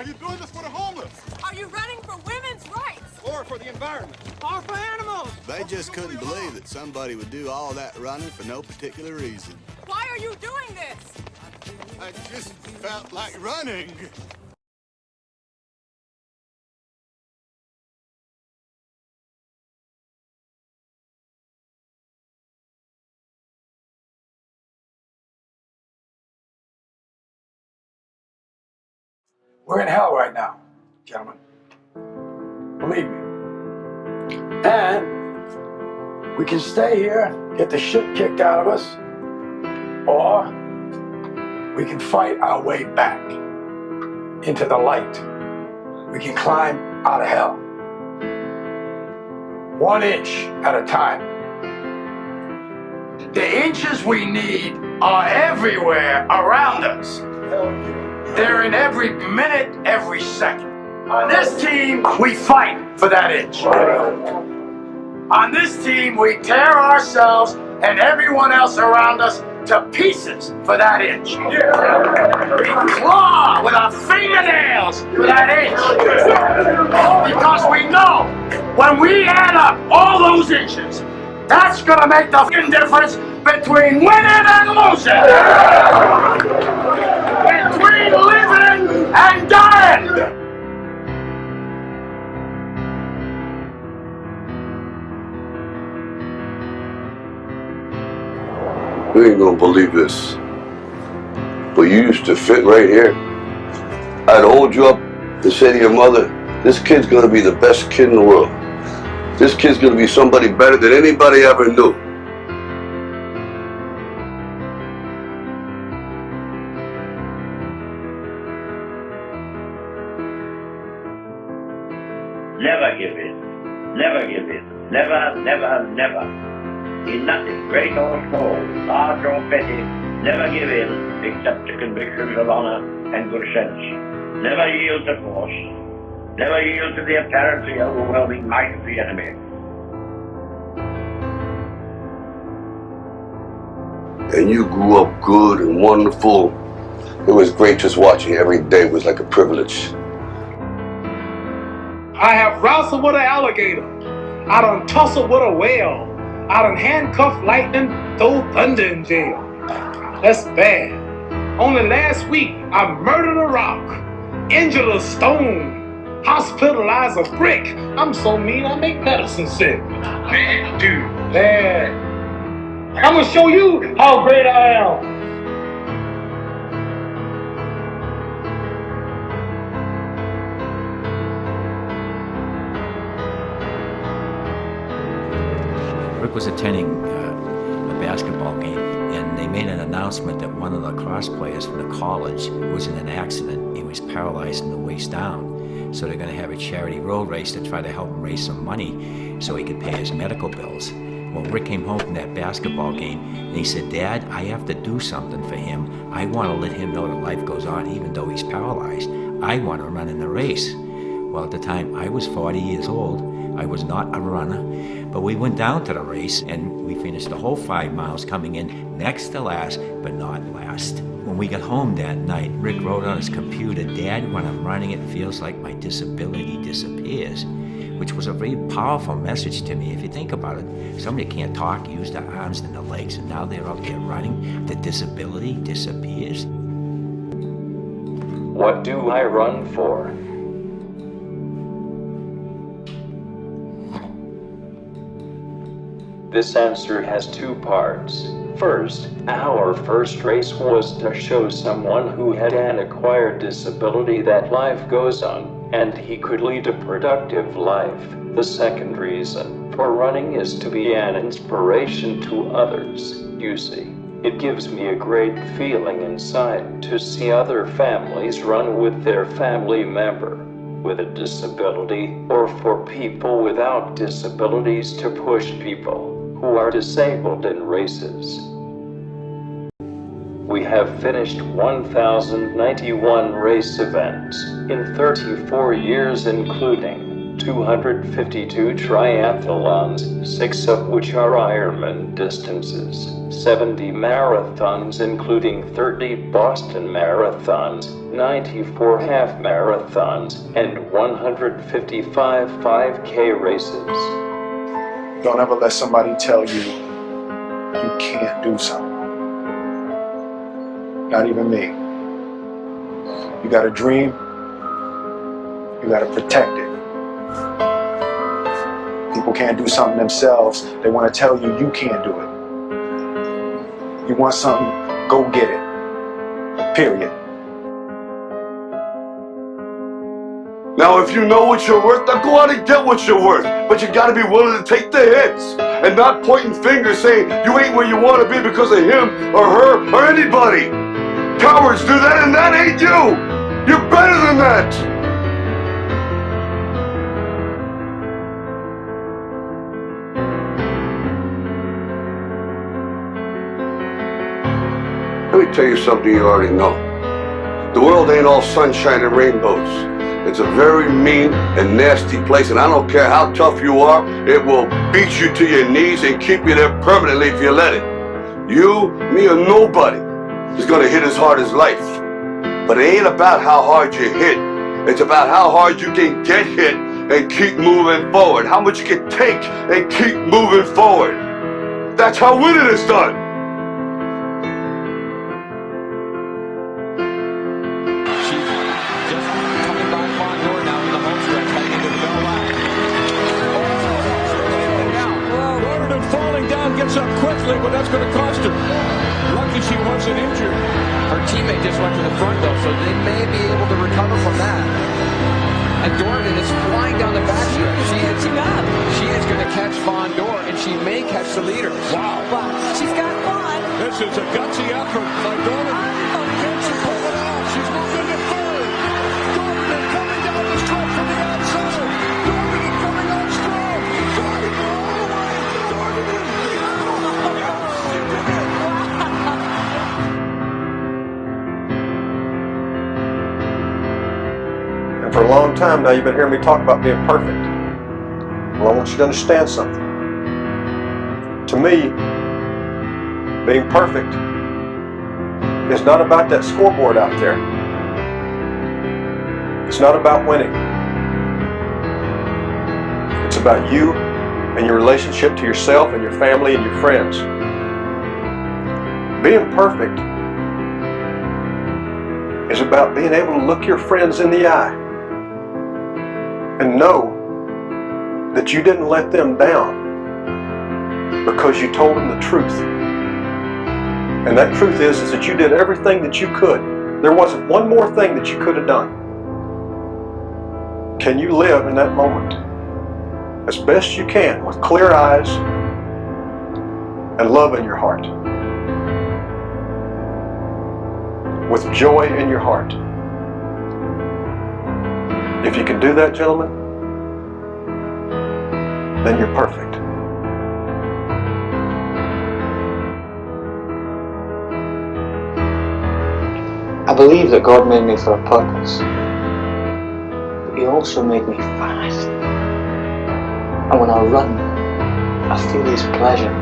Are you doing this for the homeless? Are you running for women's rights? Or for the environment? Or for animals? They just couldn't believe that somebody would do all that running for no particular reason. Why are you doing this? I just felt like running. We're in hell right now, gentlemen. Believe me. And we can stay here, get the shit kicked out of us, or we can fight our way back into the light. We can climb out of hell. 1 inch at a time. The inches we need are everywhere around us. They're in every minute, every second. On this team, we fight for that inch. On this team, we tear ourselves and everyone else around us to pieces for that inch. We claw with our fingernails for that inch. Because we know when we add up all those inches, that's gonna make the fucking difference between winning and losing. Between living and dying. You ain't gonna believe this, but you used to fit right here. I'd hold you up and say to your mother, this kid's gonna be the best kid in the world. This kid's gonna be somebody better than anybody ever knew. Never give in. Never give in. Never, never, never. In nothing, great or small, large or petty, never give in except to convictions of honor and good sense. Never yield to force. Never yield to the apparently overwhelming might of the enemy. And you grew up good and wonderful. It was great just watching every day. It was like a privilege. I have wrestled with an alligator. I done tussled with a whale. I done handcuffed lightning, throw thunder in jail. That's bad. Only last week, I murdered a rock, injured a stone, hospitalized a brick. I'm so mean, I make medicine sick. Bad dude, bad. I'm gonna show you how great I am. Rick was attending a basketball game, and they made an announcement that one of the lacrosse players from the college was in an accident. He was paralyzed from the waist down. So they're going to have a charity road race to try to help him raise some money so he could pay his medical bills. Well, Rick came home from that basketball game, and he said, Dad, I have to do something for him. I want to let him know that life goes on even though he's paralyzed. I want to run in the race. Well, at the time, I was 40 years old. I was not a runner, but we went down to the race and we finished the whole 5 miles, coming in next to last, but not last. When we got home that night, Rick wrote on his computer, Dad, when I'm running, it feels like my disability disappears, which was a very powerful message to me. If you think about it, somebody can't talk, use their arms and their legs, and now they're out there running, the disability disappears. What do I run for? This answer has 2 parts. First, our first race was to show someone who had an acquired disability that life goes on, and he could lead a productive life. The second reason for running is to be an inspiration to others. You see, it gives me a great feeling inside to see other families run with their family member with a disability, or for people without disabilities to push people who are disabled in races. We have finished 1,091 race events in 34 years, including 252 triathlons, 6 of which are Ironman distances, 70 marathons including 30 Boston marathons, 94 half marathons, and 155 5K races. Don't ever let somebody tell you you can't do something. Not even me. You got a dream, you got to protect it. People can't do something themselves. They want to tell you you can't do it. You want something, go get it. Period. Now, if you know what you're worth, now go out and get what you're worth. But you gotta be willing to take the hits and not pointing fingers saying you ain't where you want to be because of him or her or anybody. Cowards do that, and that ain't you. You're better than that. Let me tell you something you already know. The world ain't all sunshine and rainbows. It's a very mean and nasty place, and I don't care how tough you are, it will beat you to your knees and keep you there permanently if you let it. You, me, or nobody is gonna hit as hard as life. But it ain't about how hard you hit. It's about how hard you can get hit and keep moving forward. How much you can take and keep moving forward. That's how winning is done. Gets up quickly, but that's going to cost her. Lucky she wasn't injured. Her teammate just went to the front, though, so they may be able to recover from that. And Dornan is flying down the backstretch. She is going to catch Von Dor, and she may catch the leader. Wow. She's got one. This is a gutsy effort by Dornan. Can she pull it off? She's moving to third. Dornan coming down the stretch from the outside. Dornan coming on strong. Driving all the way. Dornan is And for a long time now, you've been hearing me talk about being perfect. Well, I want you to understand something. To me, being perfect is not about that scoreboard out there. It's not about winning. It's about you and your relationship to yourself and your family and your friends. Being perfect is about being able to look your friends in the eye and know that you didn't let them down because you told them the truth. And that truth is that you did everything that you could. There wasn't one more thing that you could have done. Can you live in that moment as best you can with clear eyes and love in your heart? With joy in your heart. If you can do that, gentlemen, then you're perfect. I believe that God made me for a purpose, but He also made me fast. And when I run, I feel His pleasure.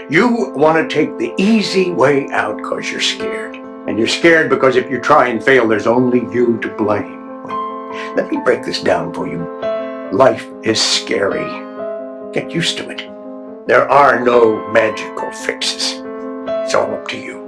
You want to take the easy way out because you're scared. And you're scared because if you try and fail, there's only you to blame. Let me break this down for you. Life is scary. Get used to it. There are no magical fixes. It's all up to you.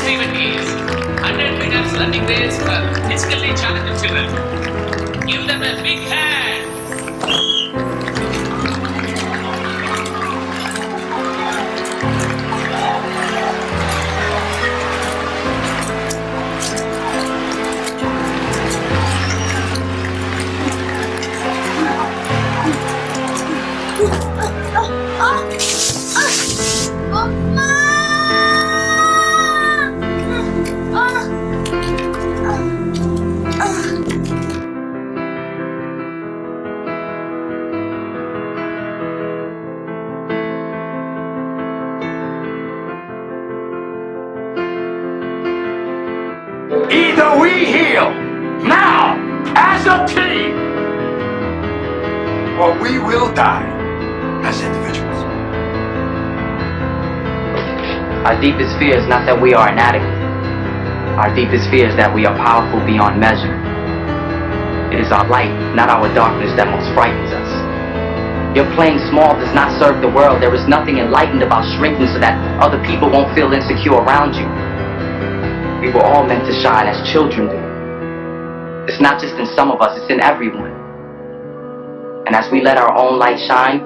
Stephen East. 100 meters running race for physically challenged children. Give them a big hand. Either we heal now as a team, or we will die as individuals. Our deepest fear is not that we are inadequate. Our deepest fear is that we are powerful beyond measure. It is our light, not our darkness, that most frightens us. Your playing small does not serve the world. There is nothing enlightened about shrinking so that other people won't feel insecure around you. We were all meant to shine as children do. It's not just in some of us, it's in everyone. And as we let our own light shine,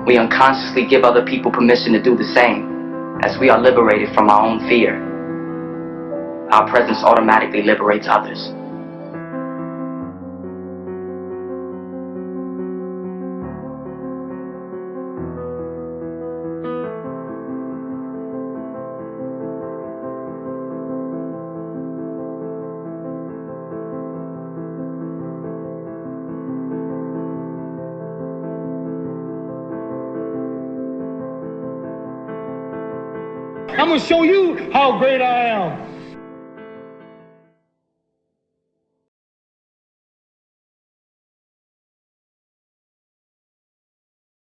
we unconsciously give other people permission to do the same. As we are liberated from our own fear, our presence automatically liberates others. I'm gonna show you how great I am.